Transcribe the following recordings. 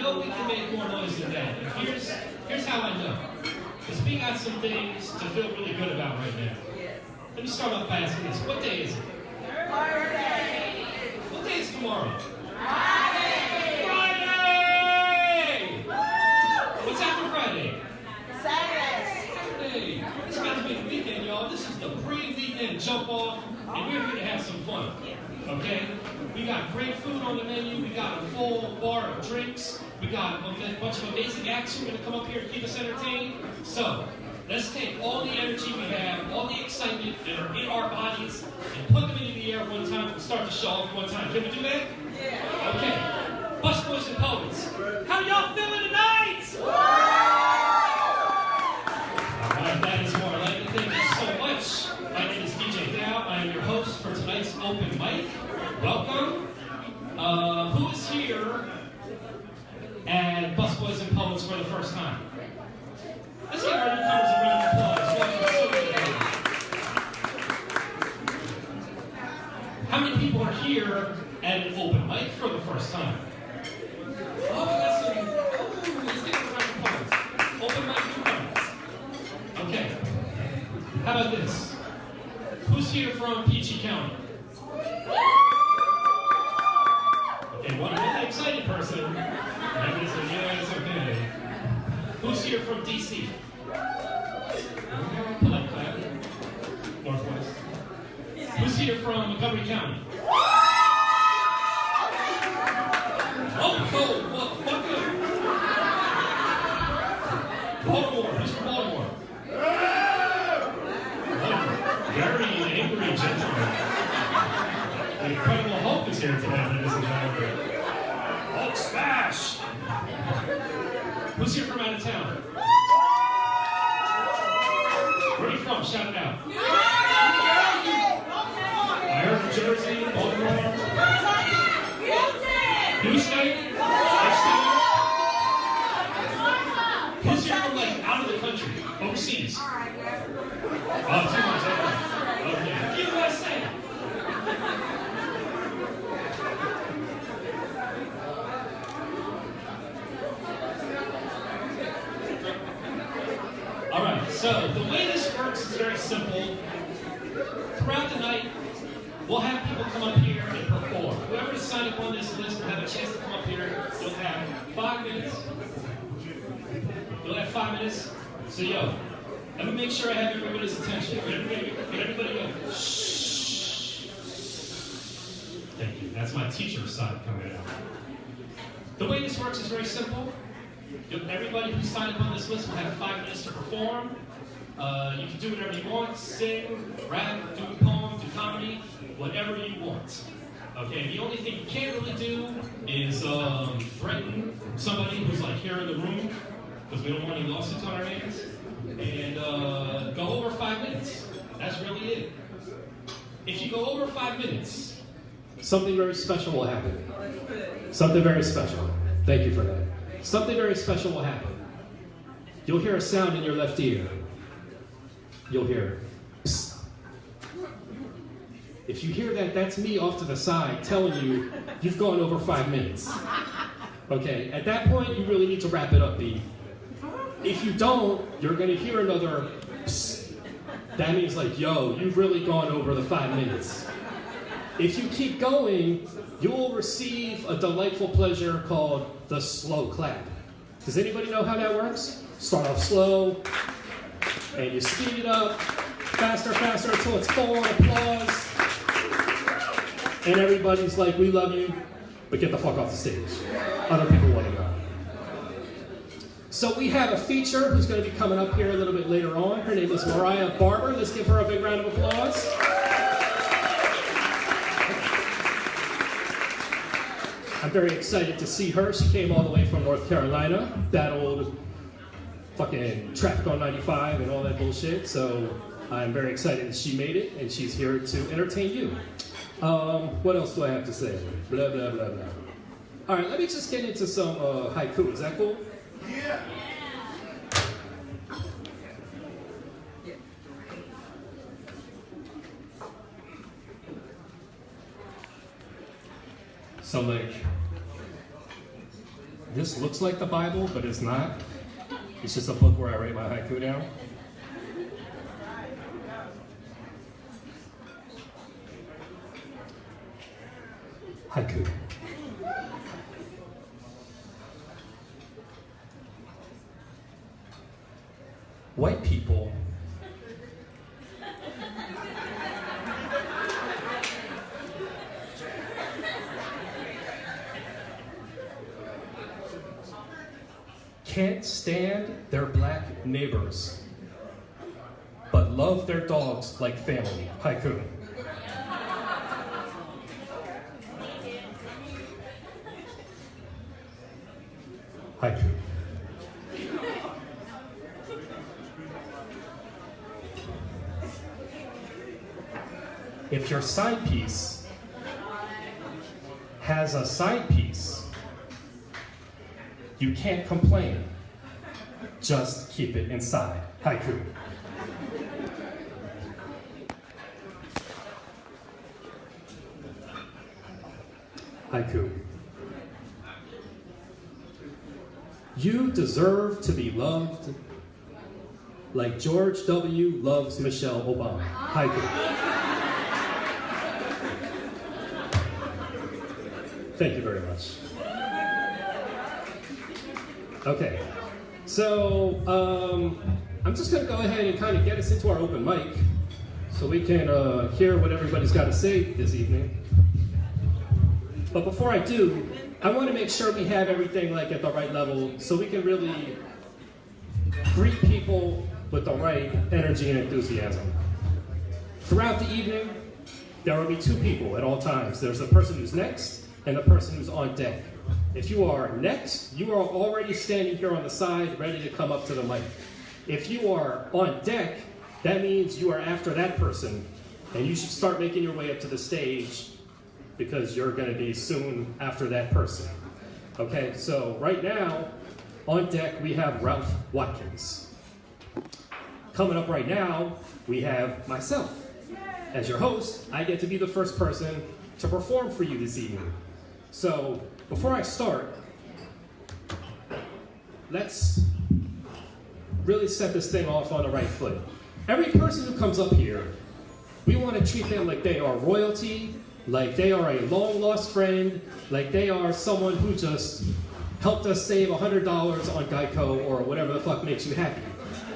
know we can make more noise than that. And here's how I know. Because we got some things to feel really good about right now. Let me start off by asking this. What day is it? Thursday. What day is tomorrow? Friday. Friday! What's after Friday? Saturday. Hey, it's about to be the weekend, y'all. This is the pre-weekend jump off, and we're here to have some fun. Okay? We got great food on the menu. We got a full bar of drinks. We got a bunch of amazing acts who are going to come up here and keep us entertained. So, let's take all the energy we have, all the excitement that are in our bodies, and put them into the air one time and start the show off one time. Can we do that? Yeah. Okay. Busboys and Poets. How y'all feeling tonight? Alright, that is more like it. Thank you so much. My name is DJ Dow. I am your host for tonight's open mic. Welcome. Who is here at Busboys and Poets for the first time? Let's give our newcomers a round of applause. Welcome. How many people are here at an open mic for the first time? Oh, that's let's give a round of applause. Open mic newcomers. Okay. How about this? Who's here from PG County? Okay, one really excited person. Everybody's like, yeah, it's okay. Who's here from DC? Polite clap. Northwest. Who's here from Montgomery County? Oh, cool. Well, fuck it. Baltimore. Who's from Baltimore? Very angry gentleman. The Incredible Hulk is here today, ladies and gentlemen. Hulk smash! Who's here from out of town? Where are you from? Shout it out. I heard from Jersey, Baltimore. Houston. Who's here from like out of the country? Overseas? Oh, too much. Okay. USA. All right, so the way this works is very simple. Throughout the night, we'll have people come up here and perform. Whoever signed up on this list will have a chance to come up here. You'll have 5 minutes. You'll have 5 minutes. So, yo, let me make sure I have everybody's attention. Get everybody go. Shh. Thank you. That's my teacher's side coming out. The way this works is very simple. Everybody who signed up on this list will have 5 minutes to perform. You can do whatever you want, sing, rap, do a poem, do comedy, whatever you want. Okay, the only thing you can't really do is threaten somebody who's like here in the room, because we don't want any lawsuits on our hands, and go over 5 minutes. That's really it. If you go over 5 minutes, something very special will happen. Something very special. Thank you for that. Something very special will happen. You'll hear a sound in your left ear. You'll hear, psst. If you hear that, that's me off to the side telling you you've gone over 5 minutes. Okay, at that point, you really need to wrap it up, B. If you don't, you're going to hear another psst. That means like, yo, you've really gone over the 5 minutes. If you keep going, you will receive a delightful pleasure called the slow clap. Does anybody know how that works? Start off slow, and you speed it up, faster, until it's full on applause. And everybody's like, we love you, but get the fuck off the stage. Other people want to go. So we have a feature who's going to be coming up here a little bit later on. Her name is Mariah Barber. Let's give her a big round of applause. I'm very excited to see her. She came all the way from North Carolina, battled fucking traffic on 95 and all that bullshit. So I'm very excited that she made it, and she's here to entertain you. What else do I have to say? Blah, blah, blah, blah. All right, let me just get into some haiku. Is that cool? Yeah. So like, this looks like the Bible, but it's not. It's just a book where I write my haiku down. Haiku. White people can't stand their black neighbors, but love their dogs like family. Haiku. Haiku. If your side piece has a side piece, you can't complain. Just keep it inside. Haiku. Haiku. You deserve to be loved like George W. loves Michelle Obama. Haiku. Thank you very much. Okay, so I'm just going to go ahead and kind of get us into our open mic so we can hear what everybody's got to say this evening. But before I do, I want to make sure we have everything like at the right level so we can really greet people with the right energy and enthusiasm. Throughout the evening, there will be two people at all times. There's the person who's next and the person who's on deck. If you are next, you are already standing here on the side, ready to come up to the mic. If you are on deck, that means you are after that person, and you should start making your way up to the stage because you're going to be soon after that person. Okay, so right now, on deck, we have Ralph Watkins. Coming up right now, we have myself. As your host, I get to be the first person to perform for you this evening. So, before I start, let's really set this thing off on the right foot. Every person who comes up here, we want to treat them like they are royalty, like they are a long-lost friend, like they are someone who just helped us save $100 on Geico or whatever the fuck makes you happy.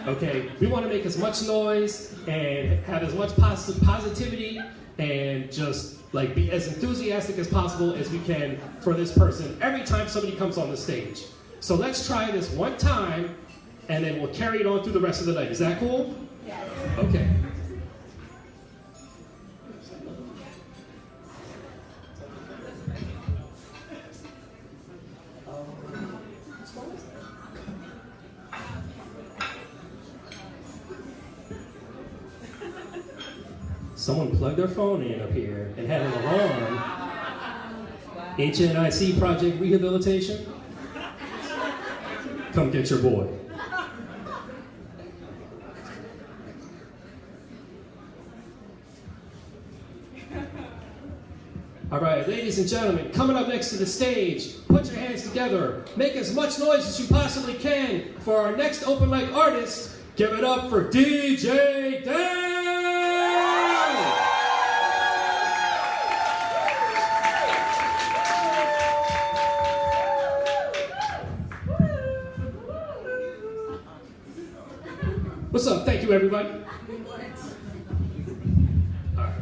Okay? We want to make as much noise and have as much positivity and just like be as enthusiastic as possible as we can for this person every time somebody comes on the stage. So let's try this one time, and then we'll carry it on through the rest of the night. Is that cool? Yes. Okay. Someone plugged their phone in up here and had an alarm. HNIC Project Rehabilitation. Come get your boy. All right, ladies and gentlemen, coming up next to the stage, put your hands together. Make as much noise as you possibly can for our next open mic artist. Give it up for DJ Dan! What's up? Thank you, everybody. All right.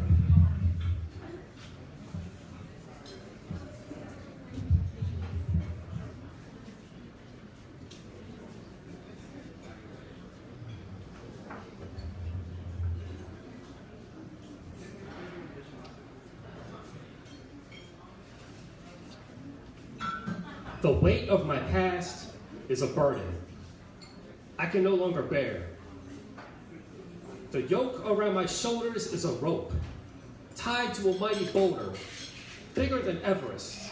The weight of my past is a burden I can no longer bear. The yoke around my shoulders is a rope, tied to a mighty boulder, bigger than Everest.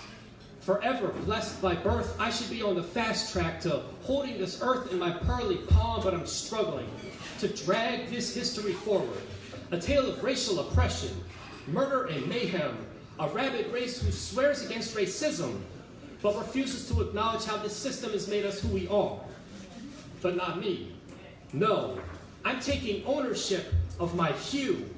Forever blessed by birth, I should be on the fast track to holding this earth in my pearly palm, but I'm struggling to drag this history forward. A tale of racial oppression, murder and mayhem, a rabid race who swears against racism, but refuses to acknowledge how this system has made us who we are. But not me. No, I'm taking ownership of my hue,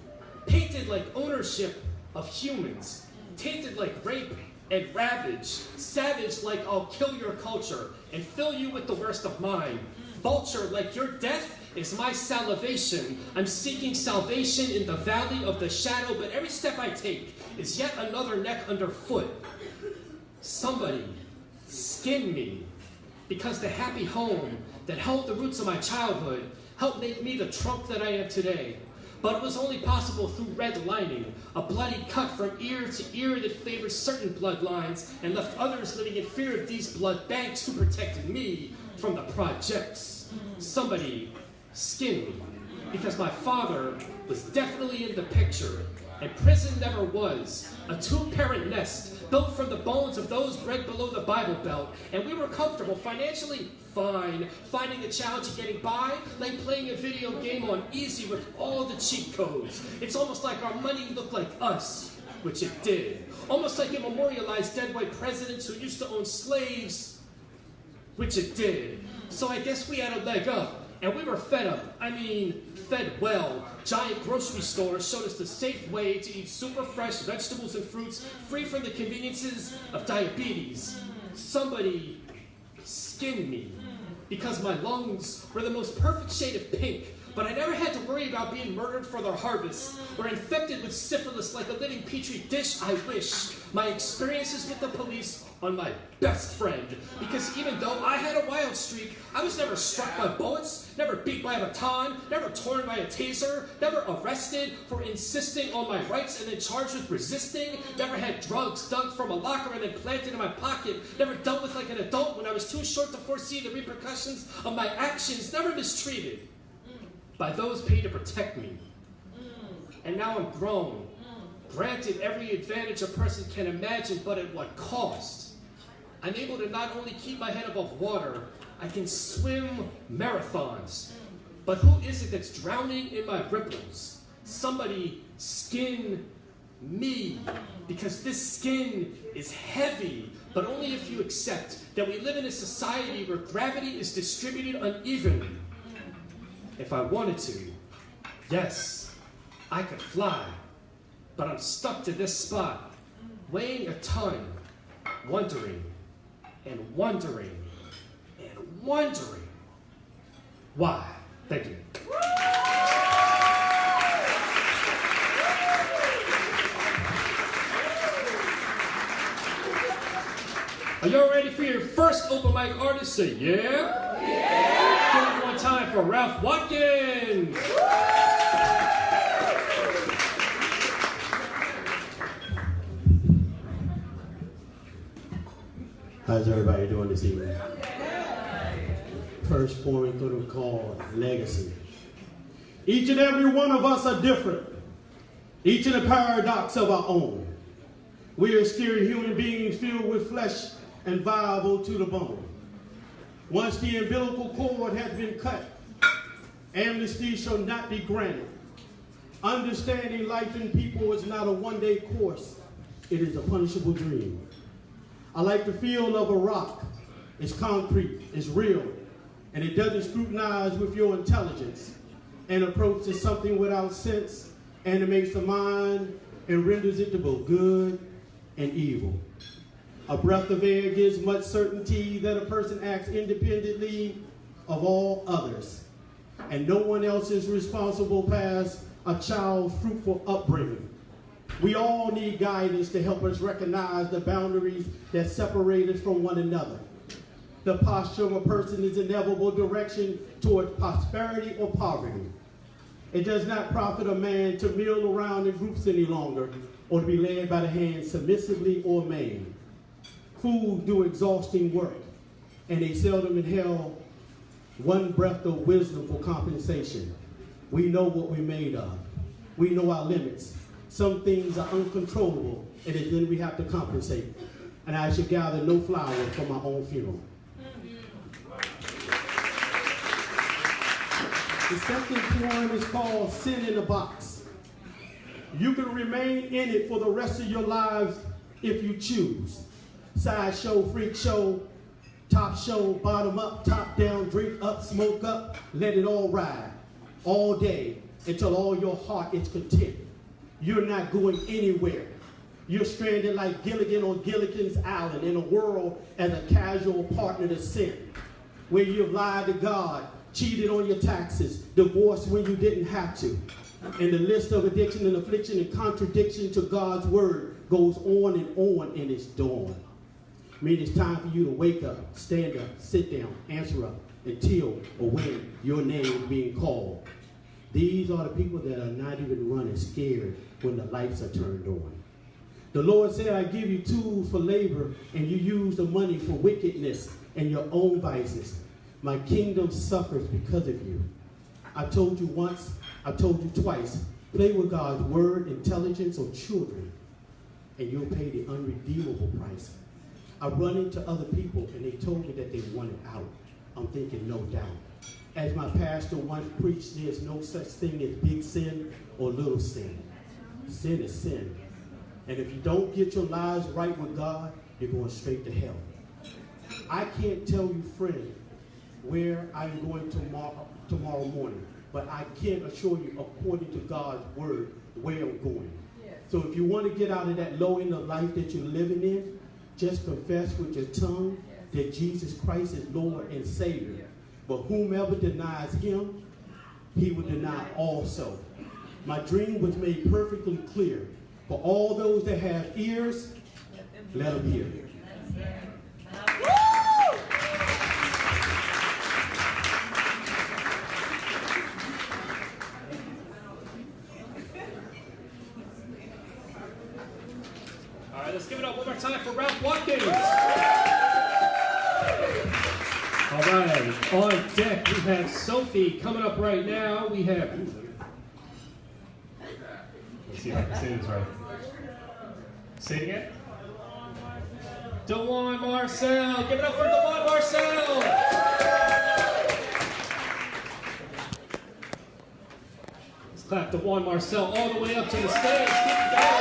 painted like ownership of humans, tainted like rape and ravage, savage like I'll kill your culture and fill you with the worst of mine, vulture like your death is my salivation. I'm seeking salvation in the valley of the shadow, but every step I take is yet another neck underfoot. Somebody skin me, because the happy home that held the roots of my childhood helped make me the trump that I am today. But it was only possible through red lining, a bloody cut from ear to ear that favored certain bloodlines and left others living in fear of these blood banks who protected me from the projects. Somebody skin me, because my father was definitely in the picture, and prison never was. A two-parent nest built from the bones of those bred below the Bible Belt, and we were comfortable, financially fine, finding a challenge of getting by, like playing a video game on easy with all the cheat codes. It's almost like our money looked like us, which it did. Almost like it memorialized dead white presidents who used to own slaves, which it did. So I guess we had a leg up, and we were fed up. I mean, fed well. Giant grocery stores showed us the safe way to eat super fresh vegetables and fruits, free from the conveniences of diabetes. Somebody skin me, because my lungs were the most perfect shade of pink, but I never had to worry about being murdered for their harvest, or infected with syphilis like a living petri dish. I wish my experiences with the police on my best friend, because even though I had a wild streak, I was never struck by bullets, never beat by a baton, never torn by a taser, never arrested for insisting on my rights and then charged with resisting, never had drugs dug from a locker and then planted in my pocket, never dealt with like an adult when I was too short to foresee the repercussions of my actions, never mistreated by those paid to protect me. And now I'm grown, granted every advantage a person can imagine, but at what cost? I'm able to not only keep my head above water, I can swim marathons. But who is it that's drowning in my ripples? Somebody skin me, because this skin is heavy, but only if you accept that we live in a society where gravity is distributed unevenly. If I wanted to, yes, I could fly, but I'm stuck to this spot, weighing a ton, wondering and wondering and wondering why. Thank you. Are y'all ready for your first open mic artist? Say yeah? Yeah! Give it one time for Ralph Watkins! How's everybody doing this evening? First poem could have called Legacy. Each and every one of us are different, each in a paradox of our own. We are scary human beings filled with flesh and viable to the bone. Once the umbilical cord has been cut, amnesty shall not be granted. Understanding life and people is not a one-day course, it is a punishable dream. I like the feel of a rock. It's concrete, it's real, and it doesn't scrutinize with your intelligence and approaches something without sense, animates the mind, and renders it to both good and evil. A breath of air gives much certainty that a person acts independently of all others, and no one else is responsible past a child's fruitful upbringing. We all need guidance to help us recognize the boundaries that separate us from one another. The posture of a person is inevitable direction towards prosperity or poverty. It does not profit a man to mill around in groups any longer or to be led by the hand submissively or maimed. Fools do exhausting work, and they seldom inhale one breath of wisdom for compensation. We know what we're made of. We know our limits. Some things are uncontrollable, and then we have to compensate. And I should gather no flowers for my own funeral. The second poem is called Sin in a Box. You can remain in it for the rest of your lives if you choose. Side show, freak show, top show, bottom up, top down, drink up, smoke up, let it all ride. All day until all your heart is content. You're not going anywhere. You're stranded like Gilligan on Gilligan's Island in a world as a casual partner to sin, where you've lied to God, cheated on your taxes, divorced when you didn't have to. And the list of addiction and affliction and contradiction to God's word goes on, and it's dawn. I mean, it's time for you to wake up, stand up, sit down, answer up, until or when your name is being called. These are the people that are not even running scared when the lights are turned on. The Lord said, I give you tools for labor, and you use the money for wickedness and your own vices. My kingdom suffers because of you. I told you once, I told you twice, play with God's word, intelligence, or children, and you'll pay the unredeemable price. I run into other people, and they told me that they wanted out. I'm thinking, no doubt. As my pastor once preached, there's no such thing as big sin or little sin. Sin is sin. And if you don't get your lives right with God, you're going straight to hell. I can't tell you, friend, where I'm going tomorrow morning, but I can assure you, according to God's word, where I'm going. So if you want to get out of that low end of life that you're living in, just confess with your tongue that Jesus Christ is Lord and Savior. But whomever denies him, he will deny also. My dream was made perfectly clear. For all those that have ears, let them hear. All right, let's give it up one more time for Ralph Watkins. All right, on deck we have Sophie coming up right now. We have, let's see if I can say this right. Say it again. DeJuan Marcel. Give it up for DeJuan Marcel. Let's clap DeJuan Marcel all the way up to the stage. Keep going.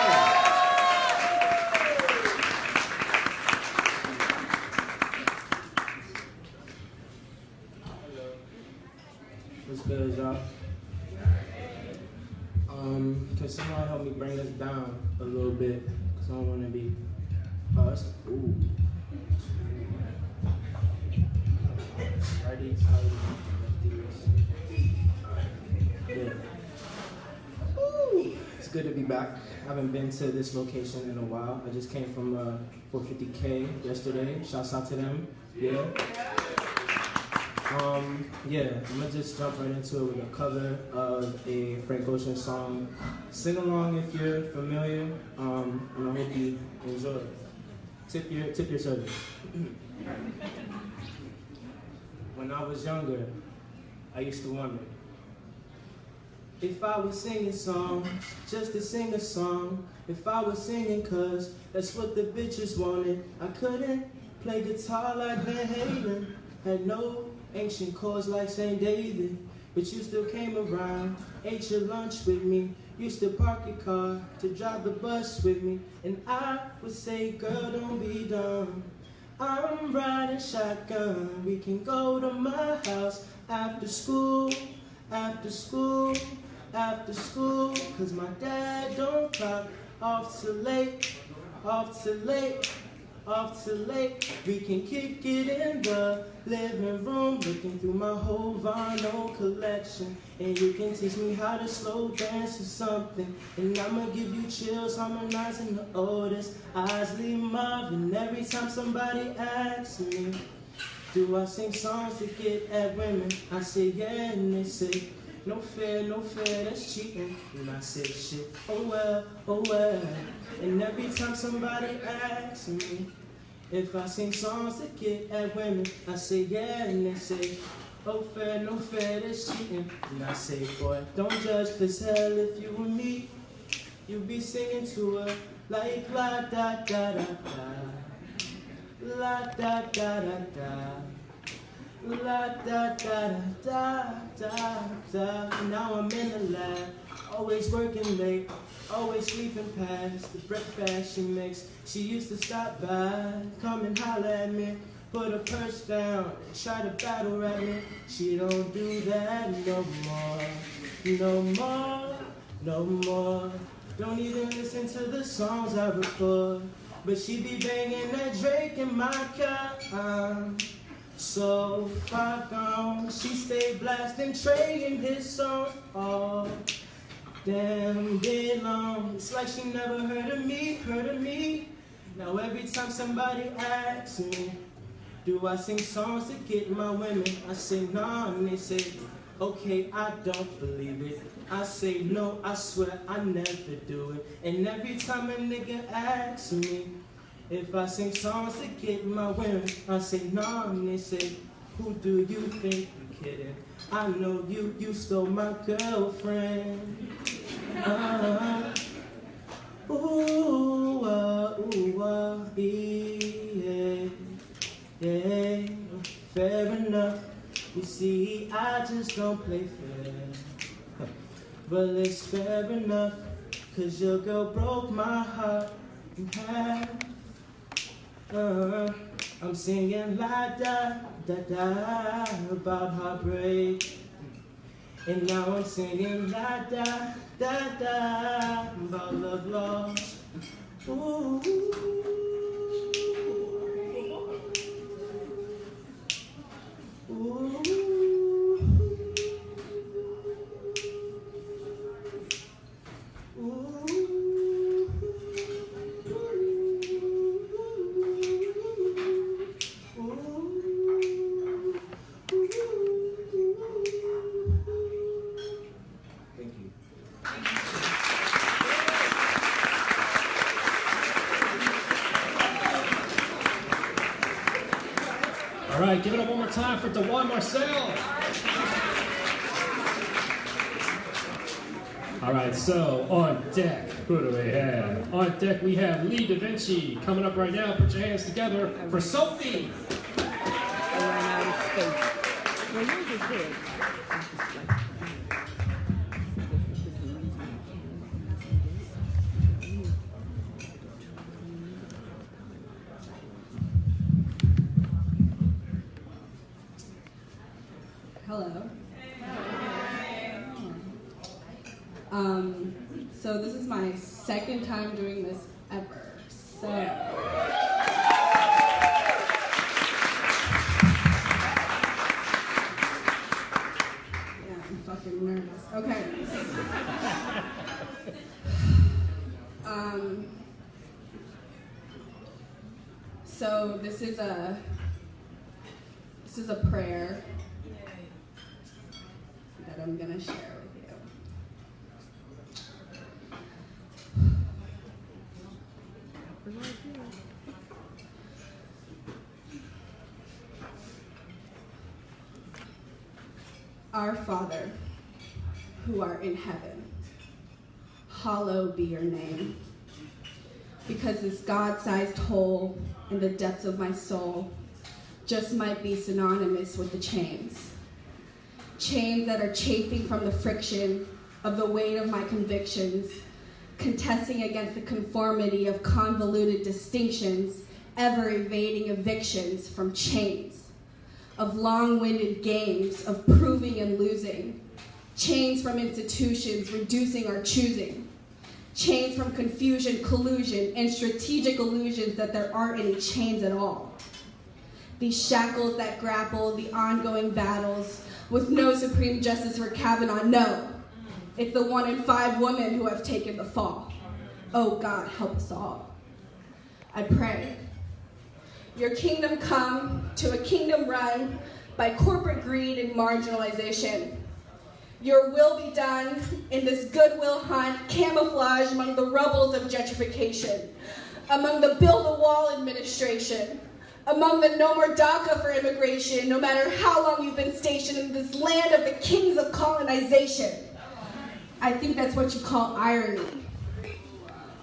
What's good, y'all? Can someone help me bring this down a little bit? Because I don't want to be... Oh, it's... Ooh. Righty, tighty, yeah. Ooh. It's good to be back. I haven't been to this location in a while. I just came from 450K yesterday. Shouts out to them. Yeah. Yeah, I'm gonna just jump right into it with a cover of a Frank Ocean song. Sing along if you're familiar, and I hope you enjoy it. Tip your service. When I was younger, I used to wonder if I was singing songs, just to sing a song. If I was singing 'cause that's what the bitches wanted. I couldn't play guitar like Van Halen, had no ancient chords like St. David, but you still came around, ate your lunch with me, used to park your car to drive the bus with me, and I would say, girl, don't be dumb. I'm riding shotgun, we can go to my house after school, after school, after school, 'cause my dad don't clock off till late, off till late, off till late. We can kick it in the living room, looking through my whole vinyl collection, and you can teach me how to slow dance or something, and I'ma give you chills harmonizing the Otis Isley Marvin. Every time somebody asks me, do I sing songs to get at women? I say yeah, and they say no fair, that's cheating. And I say shit, oh well, oh well. And every time somebody asks me if I sing songs to get at women, I say yeah, and they say, oh fair, no fair, that's cheating. And I say, boy, don't judge, 'cause hell, if you were me, you'd be singing to her like la da da da da, la da da da da, la da da da da da da. Now I'm in the lab, always working late, always sleeping past the breakfast she makes. She used to stop by, come and holler at me, put her purse down and try to battle at me. She don't do that no more, no more, no more. Don't even listen to the songs I record, but she be banging that Drake in my car. So far gone, she stayed blasting Trey in his songs all damn day long. It's like she never heard of me. Now every time somebody asks me, do I sing songs to get my women? I say no, and they say, okay, I don't believe it. I say no, I swear I never do it. And every time a nigga asks me if I sing songs to get my women, I say no, and they say, who do you think you're kidding? I know you stole my girlfriend. Yeah, fair enough. You see, I just don't play fair. But it's fair enough, 'cause your girl broke my heart in half. I'm singing la da da da about heartbreak, and now I'm singing la da da da about love lost. Ooh. Ooh. All right, give it up one more time for DeJuan Marcel. All right, so on deck, who do we have? On deck, we have Lee Da Vinci coming up right now. Put your hands together for Sophie. Hello. So this is my second time doing this ever. So yeah, I'm fucking nervous. Okay. So this is a prayer that I'm gonna share with you. Our Father, who art in heaven, hallowed be your name. Because this God-sized hole in the depths of my soul just might be synonymous with the chains. Chains that are chafing from the friction of the weight of my convictions, contesting against the conformity of convoluted distinctions, ever evading evictions from chains, of long-winded games of proving and losing, chains from institutions reducing our choosing, chains from confusion, collusion, and strategic illusions that there aren't any chains at all. These shackles that grapple the ongoing battles with no supreme justice for Kavanaugh, no. It's the 1 in 5 women who have taken the fall. Oh God, help us all. I pray. Your kingdom come to a kingdom run by corporate greed and marginalization. Your will be done in this goodwill hunt, camouflage among the rubbles of gentrification, among the build-a-wall administration, among the no more DACA for immigration, no matter how long you've been stationed in this land of the kings of colonization. I think that's what you call irony.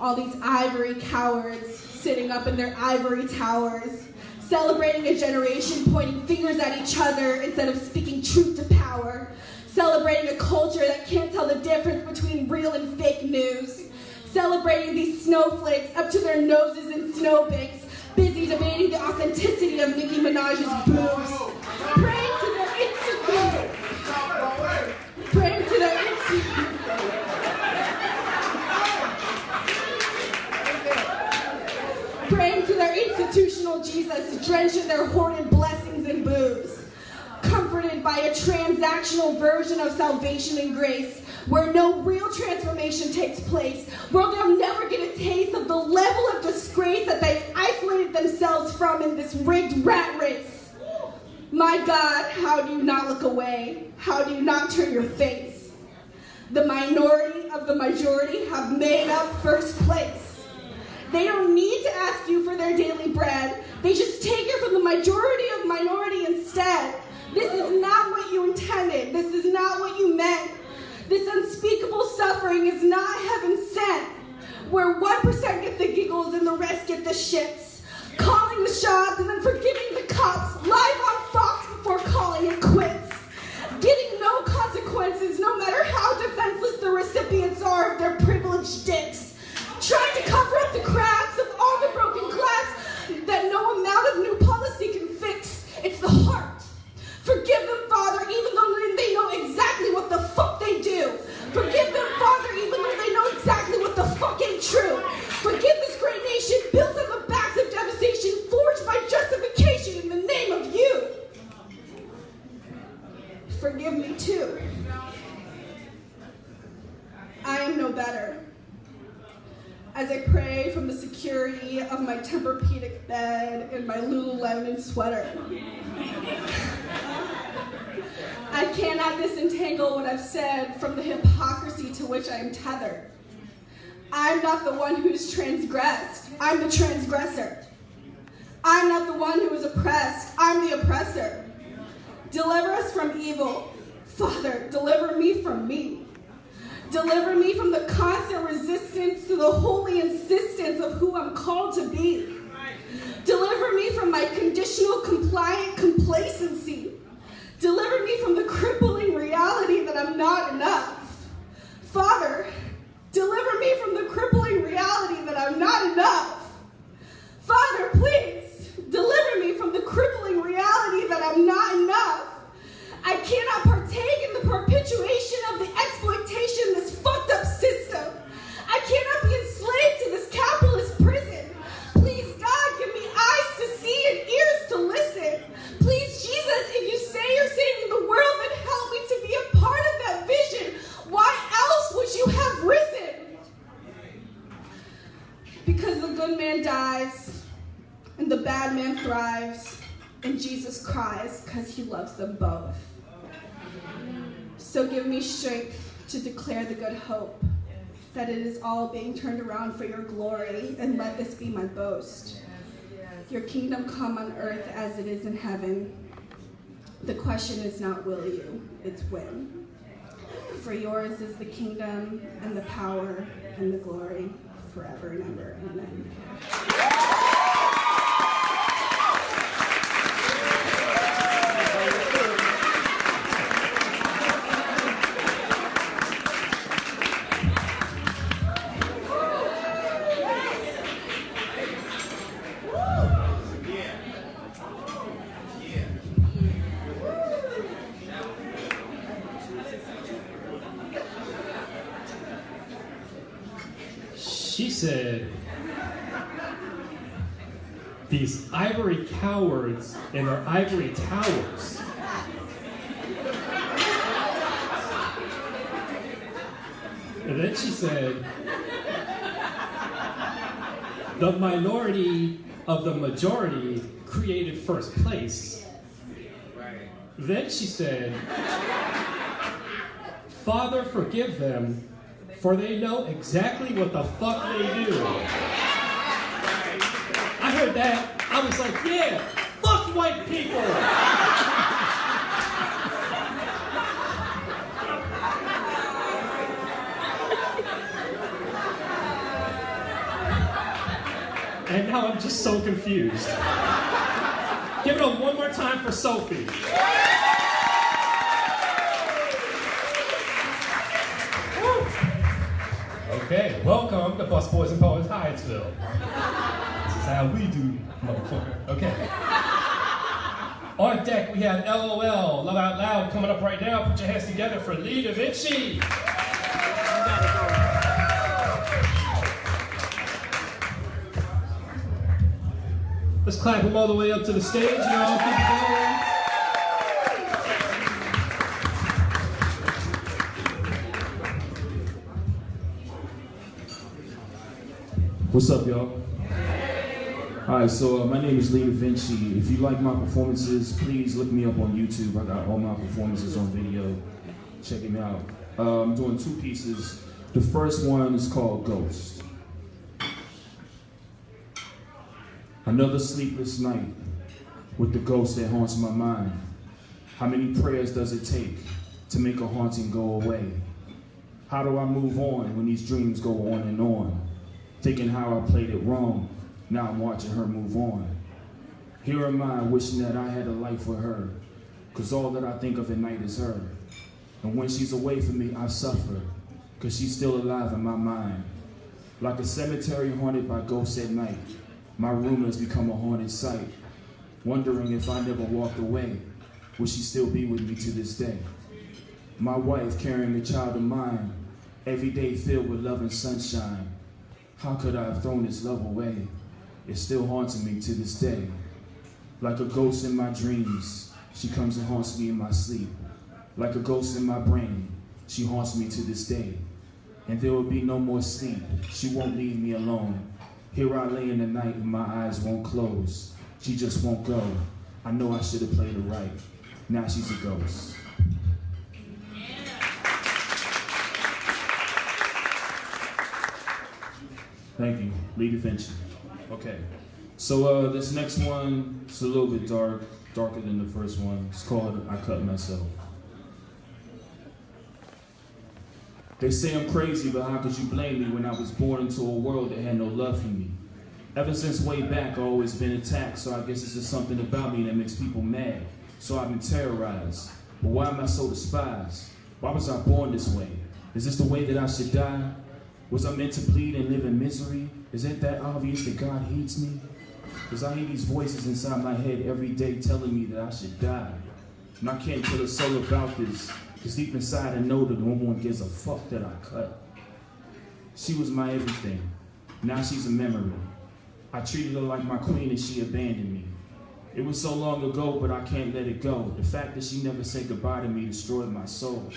All these ivory cowards sitting up in their ivory towers, celebrating a generation pointing fingers at each other instead of speaking truth to power, celebrating a culture that can't tell the difference between real and fake news, celebrating these snowflakes up to their noses in snowbanks, busy debating the authenticity of Nicki Minaj's boobs, praying to their institutional Jesus, drenched in their hoarded blessings and booze, comforted by a transactional version of salvation and grace, where no real transformation takes place, where they'll never get a taste of the level of disgrace that they isolated themselves from in this rigged rat race. My God, how do you not look away? How do you not turn your face? The minority of the majority have made up first place. They don't need to ask you for their daily bread. They just take it from the majority of minority instead. This is not what you intended. This is not what you meant. This unspeakable suffering is not heaven sent, where 1% get the giggles and the rest get the shits, calling the shots and then forgiving the cops, live on Fox before calling it quits, getting no consequences no matter how defenseless the recipients are of their privileged dicks, trying to cover up the cracks of all the broken glass that no amount of new policy can fix. It's the heart. Forgive them, Father, even though they know exactly what the fuck they do. Forgive them, Father, even though they know exactly what the fuck ain't true. Forgive this great nation built on the backs of devastation, forged by justification in the name of you. Forgive me too. I am no better. As I pray from the security of my Tempur-Pedic bed and my Lululemon sweater, I cannot disentangle what I've said from the hypocrisy to which I am tethered. I'm not the one who's transgressed. I'm the transgressor. I'm not the one who is oppressed. I'm the oppressor. Deliver us from evil. Father, deliver me from me. Deliver me from the constant resistance to the holy insistence of who I'm called to be. Deliver me from my conditional compliant complacency. Deliver me from the crippling reality that I'm not enough. Father, deliver me from the crippling reality that I'm not enough. Father, please, deliver me from the crippling reality that I'm not enough. I cannot partake in the perpetuation of the exploitation of this fucked up system. I cannot be enslaved to this capitalist prison. Please, God, give me eyes to see and ears to listen. Please, Jesus, if you say you're saving the world, then help me to be a part of that vision. Why else would you have risen? Because the good man dies and the bad man thrives, and Jesus cries because he loves them both. So give me strength to declare the good hope, that it is all being turned around for your glory, and let this be my boast. Your kingdom come on earth as it is in heaven. The question is not will you, it's when. For yours is the kingdom and the power and the glory forever and ever. Amen. She said, these ivory cowards in their ivory towers. And then she said, the minority of the majority created first place. Then she said, Father, forgive them, for they know exactly what the fuck they do. I heard that, I was like, yeah, fuck white people. And now I'm just so confused. Give it up one more time for Sophie. Okay, welcome to Busboys and Poets, Hyattsville. This is how we do, motherfucker. Okay. On deck, we have LOL, Love Out Loud, coming up right now. Put your hands together for Lee Da Vinci. Let's clap him all the way up to the stage, y'all. Keep it going. What's up, y'all? Alright, so my name is Lee Da Vinci. If you like my performances, please look me up on YouTube. I got all my performances on video. Check them out. I'm doing 2 pieces. The first one is called Ghost. Another sleepless night with the ghost that haunts my mind. How many prayers does it take to make a haunting go away? How do I move on when these dreams go on and on? Thinking how I played it wrong, now I'm watching her move on. Here am I wishing that I had a life with her, cause all that I think of at night is her. And when she's away from me, I suffer, cause she's still alive in my mind. Like a cemetery haunted by ghosts at night, my room has become a haunted sight. Wondering if I never walked away, will she still be with me to this day? My wife carrying a child of mine, every day filled with love and sunshine. How could I have thrown this love away? It's still haunting me to this day. Like a ghost in my dreams, she comes and haunts me in my sleep. Like a ghost in my brain, she haunts me to this day. And there will be no more sleep, she won't leave me alone. Here I lay in the night and my eyes won't close. She just won't go. I know I should have played her right. Now she's a ghost. Thank you, Lee Da Vinci. Okay, so this next one is a little bit darker than the first one. It's called I Cut Myself. They say I'm crazy, but how could you blame me when I was born into a world that had no love for me? Ever since way back, I've always been attacked, so I guess it's just something about me that makes people mad. So I've been terrorized. But why am I so despised? Why was I born this way? Is this the way that I should die? Was I meant to bleed and live in misery? Is it that obvious that God hates me? Because I hear these voices inside my head every day telling me that I should die. And I can't tell a soul about this, because deep inside I know that no one gives a fuck that I cut. She was my everything. Now she's a memory. I treated her like my queen and she abandoned me. It was so long ago, but I can't let it go. The fact that she never said goodbye to me destroyed my soul.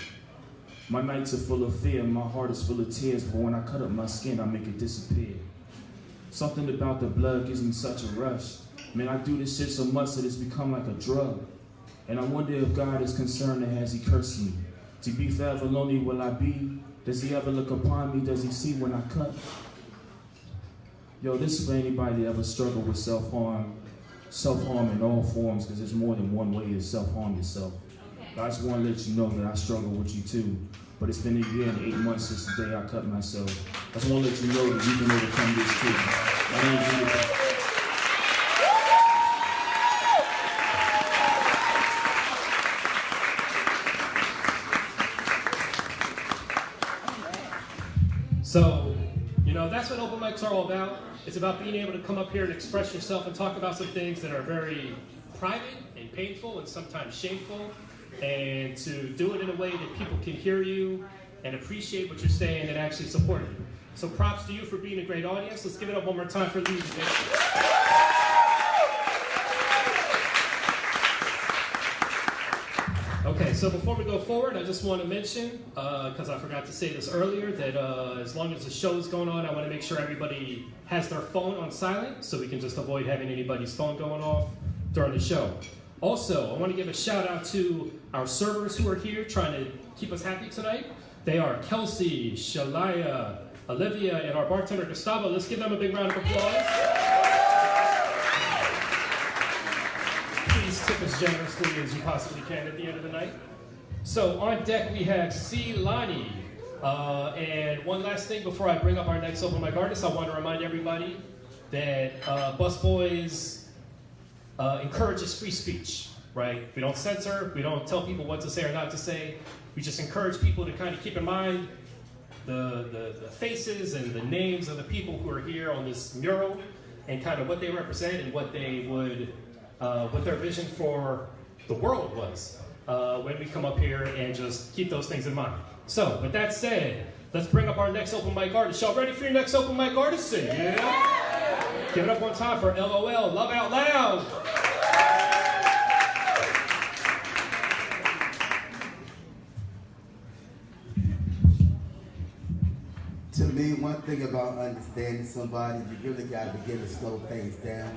My nights are full of fear, my heart is full of tears, but when I cut up my skin, I make it disappear. Something about the blood gives me such a rush. Man, I do this shit so much that it's become like a drug. And I wonder if God is concerned, or has he cursed me? To be forever lonely will I be? Does he ever look upon me? Does he see when I cut? Yo, this is for anybody that ever struggled with self-harm. Self-harm in all forms, because there's more than one way to self-harm yourself. I just want to let you know that I struggle with you too. But it's been a year and 8 months since the day I cut myself. I just want to let you know that you can overcome this too. My name's Lee. So, you know, that's what open mics are all about. It's about being able to come up here and express yourself and talk about some things that are very private and painful and sometimes shameful, and to do it in a way that people can hear you and appreciate what you're saying and actually support it. So props to you for being a great audience. Let's give it up one more time for Lee. Okay, so before we go forward, I just want to mention, because I forgot to say this earlier, that as long as the show is going on, I want to make sure everybody has their phone on silent, so we can just avoid having anybody's phone going off during the show. Also, I want to give a shout out to our servers who are here trying to keep us happy tonight. They are Kelsey, Shalaya, Olivia, and our bartender Gustavo. Let's give them a big round of applause. Please tip as generously as you possibly can at the end of the night. So on deck we have C. Lonnie. And one last thing before I bring up our next open mic artist, I want to remind everybody that Busboys encourages free speech, right? We don't censor, we don't tell people what to say or not to say. We just encourage people to kind of keep in mind the faces and the names of the people who are here on this mural and kind of what they represent and what they would, what their vision for the world was when we come up here, and just keep those things in mind. So, with that said, let's bring up our next open mic artist. Y'all ready for your next open mic artist? Say yeah. Give it up one time for LOL, Love Out Loud. To me, one thing about understanding somebody, you really got to begin to slow things down.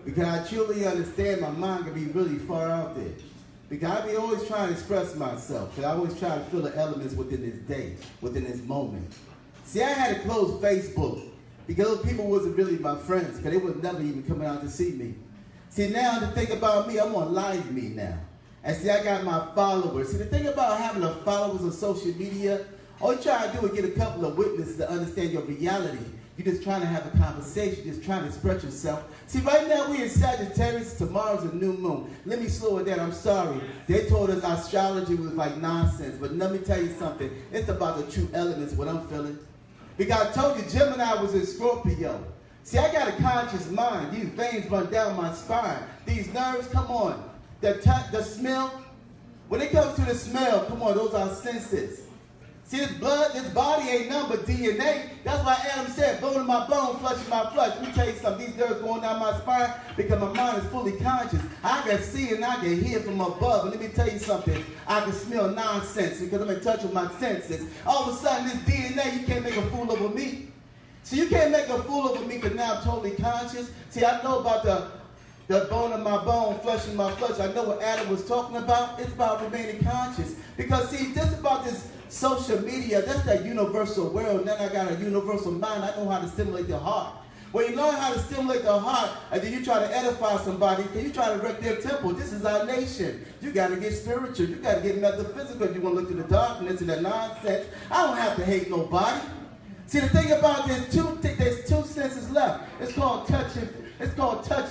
Because I truly understand my mind can be really far out there. Because I be always trying to express myself. Because I always try to feel the elements within this day, within this moment. See, I had to close Facebook because those people wasn't really my friends, because they was never even coming out to see me. See, now the thing about me, I'm on Live Me now. And see, I got my followers. See, the thing about having the followers on social media, all you try to do is get a couple of witnesses to understand your reality. You're just trying to have a conversation, just trying to express yourself. See, right now we're in Sagittarius, tomorrow's a new moon. Let me slow it down, I'm sorry. They told us astrology was like nonsense, but let me tell you something. It's about the true elements, what I'm feeling. Because I told you Gemini was in Scorpio. See, I got a conscious mind. These veins run down my spine. These nerves, come on. The smell, when it comes to the smell, come on, those are senses. See, this blood, this body ain't nothing but DNA. That's why Adam said, bone in my bone, flesh in my flesh. Let me tell you something. These nerves going down my spine because my mind is fully conscious. I can see and I can hear from above. And let me tell you something. I can smell nonsense because I'm in touch with my senses. All of a sudden, this DNA, you can't make a fool of me. See, you can't make a fool of me because now I'm totally conscious. See, I know about the bone in my bone, flesh in my flesh. I know what Adam was talking about. It's about remaining conscious. Because, see, just about this social media, that's that universal world. Then I got a universal mind. I know how to stimulate the heart. When you learn how to stimulate the heart, and then you try to edify somebody, then you try to wreck their temple. This is our nation. You got to get spiritual. You got to get metaphysical. You want to look through the darkness and the nonsense. I don't have to hate nobody. See, the thing about there's two senses left. It's called touch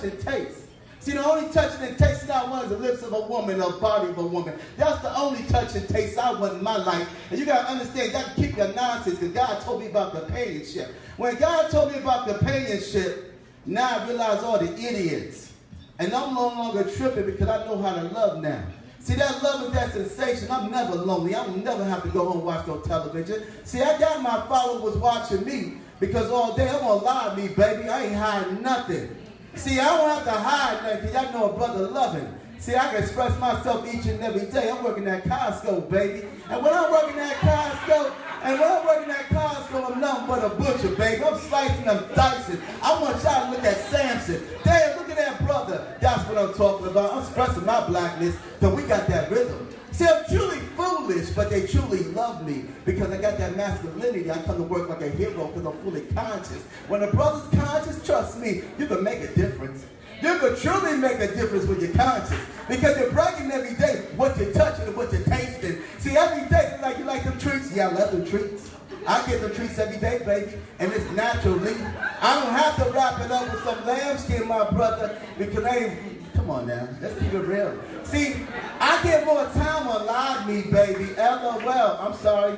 and taste. See, the only touching and tasting I want is the lips of a woman, the body of a woman. That's the only touch and taste I want in my life. And you got to understand, you got to keep your nonsense, because God told me about companionship. When God told me about companionship, now I realize all the idiots. And I'm no longer tripping because I know how to love now. See, that love is that sensation. I'm never lonely. I will never have to go home and watch no television. See, I got my followers watching me because all day I'm going to lie to me, baby. I ain't hiding nothing. See, I don't have to hide nothing because I know a brother loving. See, I can express myself each and every day. I'm working at Costco, baby. And when I'm working at Costco, I'm nothing but a butcher, baby. I'm slicing, I'm dicing. I want y'all to look at Samson. Damn, look at that brother. That's what I'm talking about. I'm expressing my blackness because we got that rhythm. See, I'm truly foolish, but they truly love me because I got that masculinity. I come to work like a hero because I'm fully conscious. When a brother's conscious, trust me, you can make a difference. You can truly make a difference when you're conscious because you're bragging every day what you're touching and what you're tasting. See, every day, like you like them treats. Yeah, I love them treats. I get them treats every day, baby, and it's naturally. I don't have to wrap it up with some lambskin, my brother, because I ain't. Come on now, let's keep it real. See, I get more time on Live Me, baby. LOL, I'm sorry.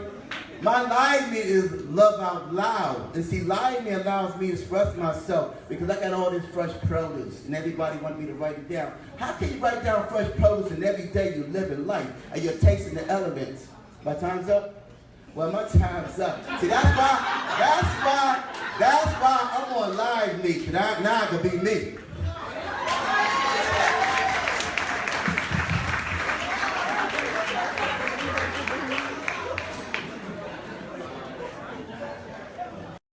My Live Me is love out loud. And see, Live Me allows me to express myself because I got all this fresh produce and everybody wanted me to write it down. How can you write down fresh produce and every day you live in life and you're tasting the elements? My time's up? Well, my time's up. See, that's why I'm on Live Me. Now I can be me.